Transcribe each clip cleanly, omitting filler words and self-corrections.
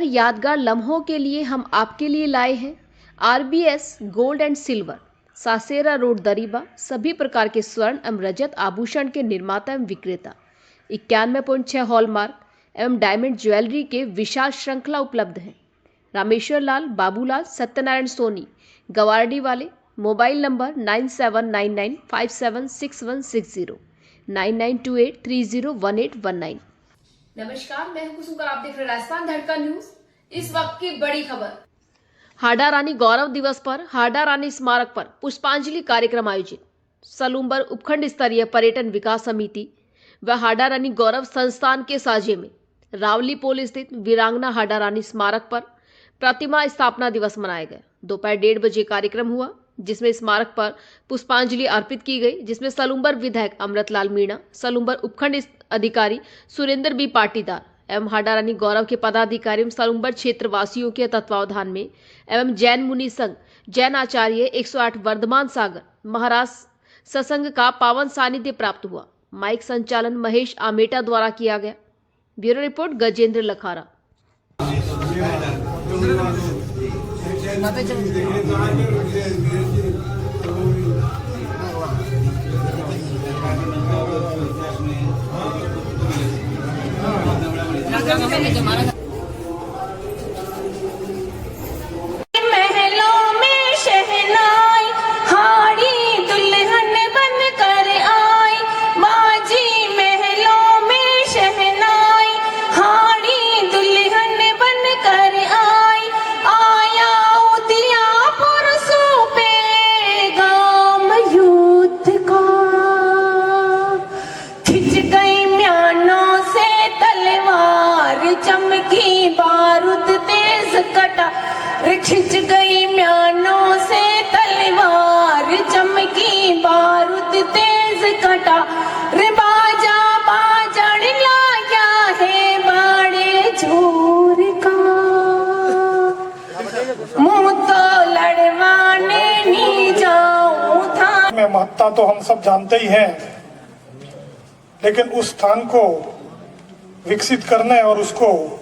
यादगार लम्हों के लिए हम आपके लिए लाए हैं RBS gold and silver, Sasera road, Dariba. सभी प्रकार के स्वर्ण एवं रजत आभूषण के निर्माता एवं विक्रेता। 91.6 हॉलमार्क एवं डायमंड ज्वेलरी के विशाल श्रृंखला उपलब्ध है। रामेश्वर लाल, बाबूलाल, सत्यनारायण सोनी, गवारडी वाले। Mobile number 9799576160, 9928301819। नमस्कार, मैं हूं कुसुम, आप देख रहे हैं राजस्थान धड़का न्यूज। इस वक्त की बड़ी खबर। हाडा रानी गौरव दिवस पर हाडा रानी स्मारक पर पुष्पांजलि कार्यक्रम आयोजित। सलूम्बर उपखंड स्तरीय पर्यटन विकास समिति व हाडा रानी गौरव संस्थान के साझे में रावली पोल स्थित वीरांगना हाडा रानी स्मारक पर प्रतिमा स्थापना दिवस मनाया गया। दोपहर 1:30 बजे कार्यक्रम हुआ, जिसमें स्मारक पर पुष्पांजलि अर्पित की गई, जिसमें सलूम्बर विधायक अमृतलाल मीणा, सलूम्बर उपखंड अधिकारी सुरेंद्र बी पाटीदार एवं हाडा रानी गौरव के पदाधिकारी एवं सलूम्बर क्षेत्र वासियों के तत्वावधान में एवं जैन मुनि संघ, जैन आचार्य 108 वर्धमान सागर महाराज सत्संग का पावन सानिध्य प्राप्त हुआ। माइक संचालन महेश आमेटा द्वारा किया गया। Bureau report Gajendra Lakhara. महलों में शहनाई हाड़ी दुल्हन बन कर आई, बाजी महलों में शहनाई हाड़ी दुल्हन बन कर आई, आया उदिया पुरसों पे गाम युद्ध का, खिंच गई म्यानों से तलवार, चमकी बारूद तेज कटा, खिंच गई म्यानों से तलवार, चमकी बारूद तेज कटा, रे बाजा बाजड़ लाया है बाड़े जोर का, मुंह तो लड़वाने नहीं जाऊं था। में महत्ता तो हम सब जानते ही हैं, लेकिन उस स्थान को विकसित करने और उसको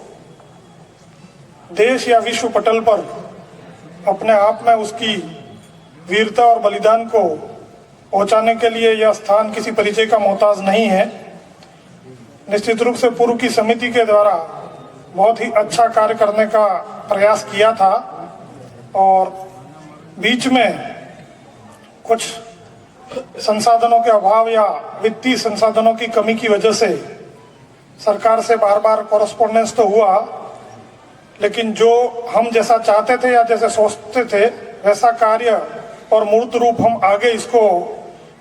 देश या विश्व पटल पर अपने आप में उसकी वीरता और बलिदान को पहुंचाने के लिए यह स्थान किसी परिचय का मोहताज नहीं है। निश्चित रूप से पूर्व की समिति के द्वारा बहुत ही अच्छा कार्य करने का प्रयास किया था और बीच में कुछ संसाधनों के अभाव या वित्तीय संसाधनों की कमी की वजह से सरकार से बार बार कॉरेस्पॉन्डेंस तो हुआ, लेकिन जो हम जैसा चाहते थे या जैसे सोचते थे वैसा कार्य और मूर्त रूप हम आगे इसको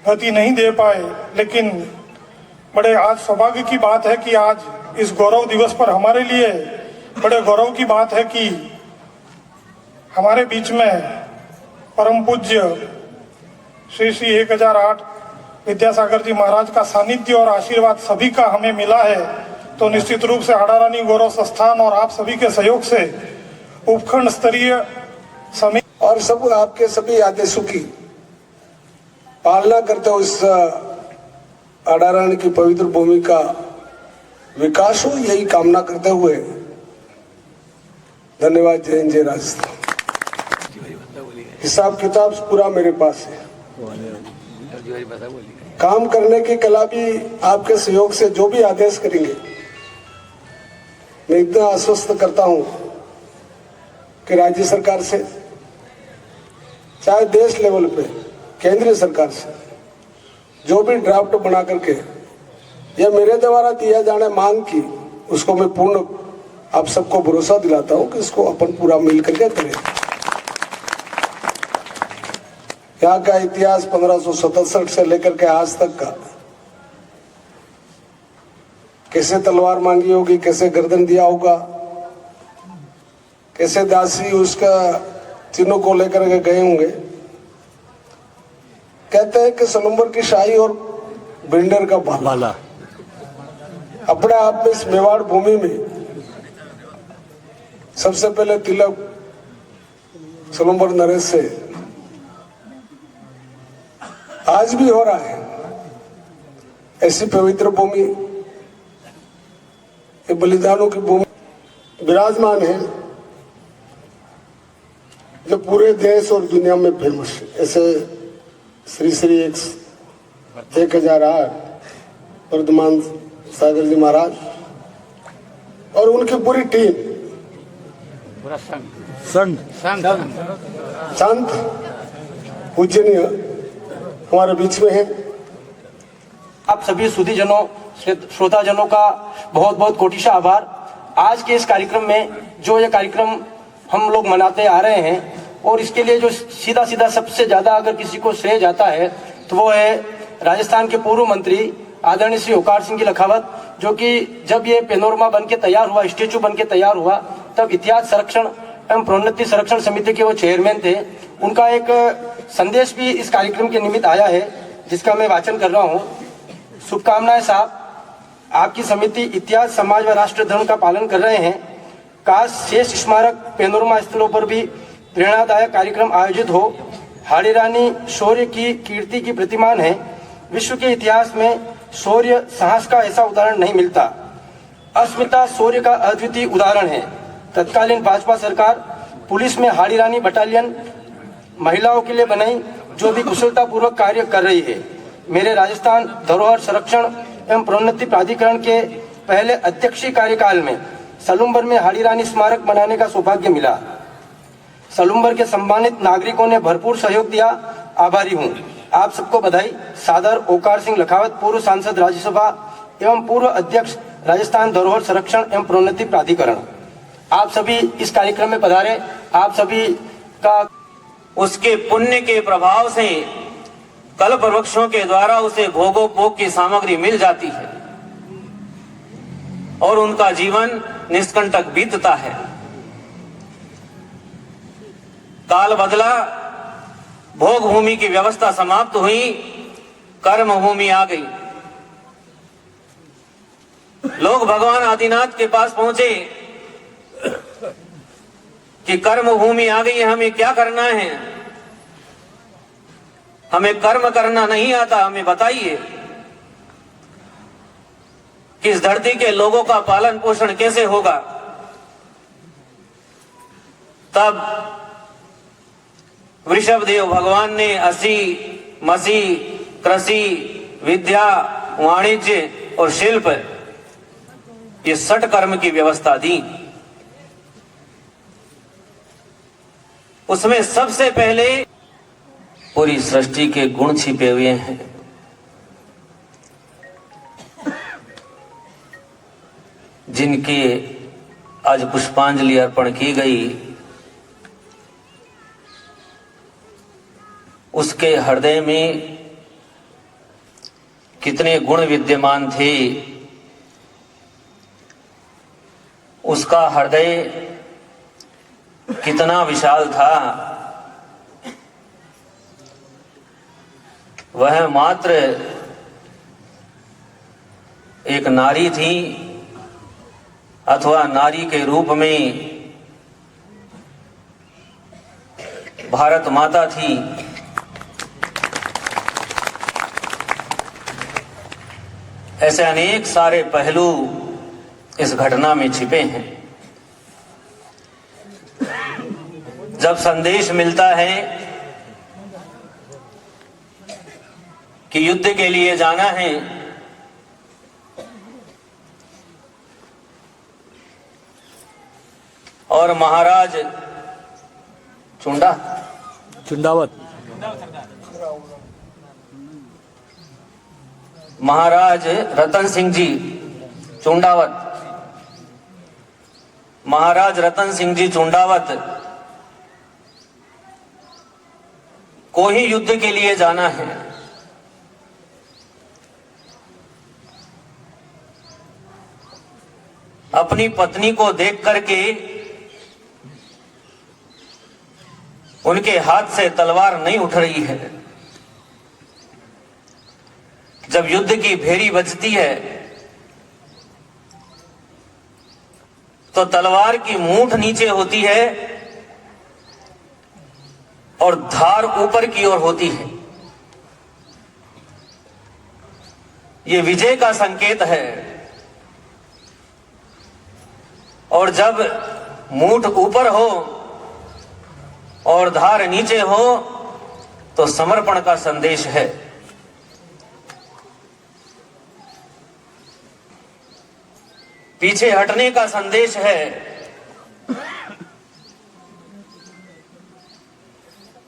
गति नहीं दे पाए। लेकिन बड़े आज सौभाग्य की बात है कि आज इस गौरव दिवस पर हमारे लिए बड़े गौरव की बात है कि हमारे बीच में परम पूज्य श्री 1008 विद्यासागर जी महाराज का सानिध्य और आशीर्वाद सभी का हमें मिला है। तो निश्चित रूप से हाडा रानी गौरव संस्थान और आप सभी के सहयोग से उपखंड स्तरीय समिति और सब आपके सभी आदेशों की पालना करते हुए इस हाडा रानी की पवित्र भूमि का विकास हो, यही कामना करते हुए धन्यवाद। जय हिंद, जय राजस्थान। हिसाब किताब पूरा मेरे पास है। काम करने की कला भी आपके सहयोग से जो भी आदेश करेंगे, मैं इतना आश्वस्त करता हूं कि राज्य सरकार से, चाहे देश लेवल पे केंद्रीय सरकार से जो भी ड्राफ्ट बना करके या मेरे द्वारा दिया जाने मांग की, उसको मैं पूर्ण आप सबको भरोसा दिलाता हूं कि इसको अपन पूरा मिल करके करें। यहाँ का इतिहास 1567 से लेकर के आज तक का, कैसे तलवार मांगी होगी, कैसे गर्दन दिया होगा, कैसे दासी उसका चिन्हों को लेकर के गए होंगे। कहते हैं कि सलूम्बर की शाही और बिल्डर का भाला अपने आप में इस मेवाड़ भूमि में सबसे पहले तिलक सलूम्बर नरेश से आज भी हो रहा है। ऐसी पवित्र भूमि, ये बलिदानों की भूमि, विराजमान है, जो पूरे देश और दुनिया में फेमस है। ऐसे श्री श्री 1008 वर्धमान सागर जी महाराज और उनकी पूरी टीम, पूरा संघ संत पूजनीय हमारे बीच में है। आप सभी सुधीजनों, श्रोताजनों का बहुत बहुत कोटिशा आभार। आज के इस कार्यक्रम में जो ये कार्यक्रम हम लोग मनाते आ रहे हैं, और इसके लिए जो सीधा सीधा सबसे ज्यादा अगर किसी को श्रेय जाता है तो वो है राजस्थान के पूर्व मंत्री आदरणीय श्री ओकार सिंह जी लखावत, जो कि जब ये पेनोरमा बन के तैयार हुआ, स्टेचू बन के तैयार हुआ, तब इतिहास संरक्षण एवं प्रोन्नति संरक्षण समिति के वो चेयरमैन थे। उनका एक संदेश भी इस कार्यक्रम के निमित्त आया है, जिसका मैं वाचन कर रहा हूँ। शुभकामनाएं साहब, आपकी समिति इतिहास, समाज व राष्ट्र धर्म का पालन कर रहे हैं। काश शेष स्मारक पेनोरमा स्थलों पर भी प्रेरणादायक कार्यक्रम आयोजित हो। हाड़ी रानी शौर्य की कीर्ति की प्रतिमान है। विश्व के इतिहास में शौर्य साहस का ऐसा उदाहरण नहीं मिलता। अस्मिता शौर्य का अद्वितीय उदाहरण है। तत्कालीन भाजपा सरकार पुलिस में हाड़ी रानी बटालियन महिलाओं के लिए बनाई, जो भी कुशलता पूर्वक कार्य कर रही है। मेरे राजस्थान धरोहर संरक्षण एवं प्रोन्नति प्राधिकरण के पहले अध्यक्षीय कार्यकाल में सलूम्बर में हाड़ी रानी स्मारक बनाने का सौभाग्य मिला। सलूम्बर के सम्मानित नागरिकों ने भरपूर सहयोग दिया। आभारी हूँ। आप सबको बधाई। सादर ओकार सिंह लखावत, पूर्व सांसद राज्यसभा एवं पूर्व अध्यक्ष राजस्थान धरोहर संरक्षण एवं प्रोन्नति प्राधिकरण। आप सभी इस कार्यक्रम में पधारे। आप सभी का उसके पुण्य के प्रभाव से कल्प वृक्षों के द्वारा उसे भोगोपभोग की सामग्री मिल जाती है और उनका जीवन निष्कंटक बीतता है। काल बदला, भोग भूमि की व्यवस्था समाप्त हुई, कर्म भूमि आ गई। लोग भगवान आदिनाथ के पास पहुंचे कि कर्म भूमि आ गई है, हमें क्या करना है? हमें कर्म करना नहीं आता, हमें बताइए कि इस धरती के लोगों का पालन पोषण कैसे होगा। तब वृषभदेव भगवान ने असी, मसी, कृषि, विद्या, वाणिज्य और शिल्प, ये 6 कर्म की व्यवस्था दी। उसमें सबसे पहले पूरी सृष्टि के गुण छिपे हुए हैं। जिनके आज पुष्पांजलि अर्पण की गई, उसके हृदय में कितने गुण विद्यमान थे। उसका हृदय कितना विशाल था। वह मात्र एक नारी थी अथवा नारी के रूप में भारत माता थी। ऐसे अनेक सारे पहलू इस घटना में छिपे हैं। जब संदेश मिलता है कि युद्ध के लिए जाना है, और महाराज चुंडावत महाराज रतन सिंह जी चुंडावत, महाराज रतन सिंह जी चुंडावत को ही युद्ध के लिए जाना है। अपनी पत्नी को देख करके उनके हाथ से तलवार नहीं उठ रही है। जब युद्ध की भेरी बजती है तो तलवार की मूठ नीचे होती है और धार ऊपर की ओर होती है। यह विजय का संकेत है। और जब मूठ ऊपर हो और धार नीचे हो तो समर्पण का संदेश है। पीछे हटने का संदेश है।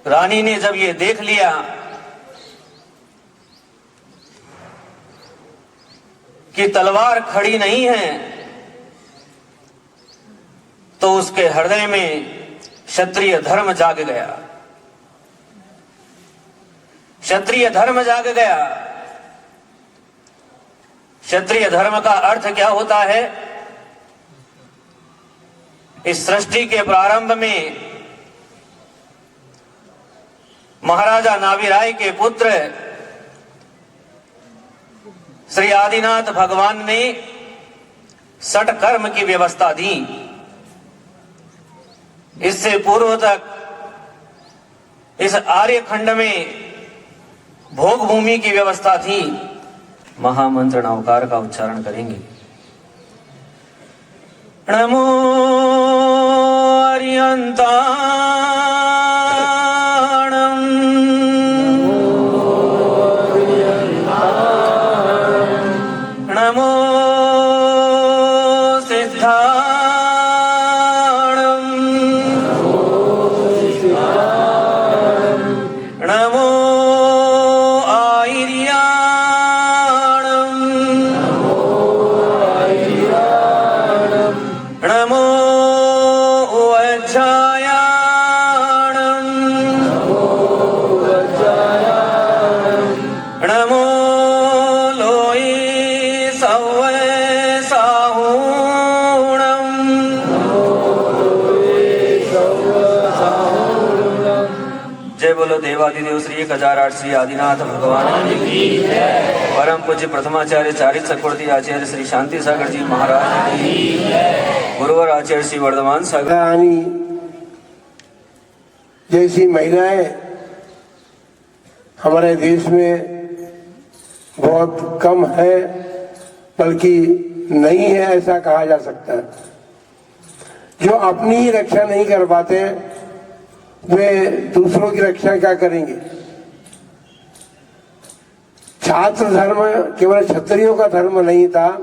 रानी ने जब ये देख लिया कि तलवार खड़ी नहीं है तो उसके हृदय में क्षत्रिय धर्म जाग गया। क्षत्रिय धर्म जाग गया। क्षत्रिय धर्म का अर्थ क्या होता है? इस सृष्टि के प्रारंभ में महाराजा नाभिराय के पुत्र श्री आदिनाथ भगवान ने षट कर्म की व्यवस्था दी। इससे पूर्व तक इस आर्यखंड में भोग भूमि की व्यवस्था थी। महामंत्र नवकार का उच्चारण करेंगे। नमो अर्यन्ताणं नमो सिद्धाणं नमो आयर्याणं नमो वज्रायाणं नमो लोये सव्वसाहूणं जय बोलो देवादिदेव श्री 1008 श्री आदिनाथ भगवान की जय। परम पूज्य प्रथमाचार्य चारित चक्रवर्ती आचार्य श्री शांति सागर जी महाराज की जय। गुरुवर आचार्य श्री वर्धमान सागर रानी जैसी महिलाएं हमारे देश में बहुत कम है, बल्कि नहीं है ऐसा कहा जा सकता है। जो अपनी ही रक्षा नहीं कर पाते वे दूसरों की रक्षा क्या करेंगे। छात्र धर्म केवल क्षत्रियों का धर्म नहीं था।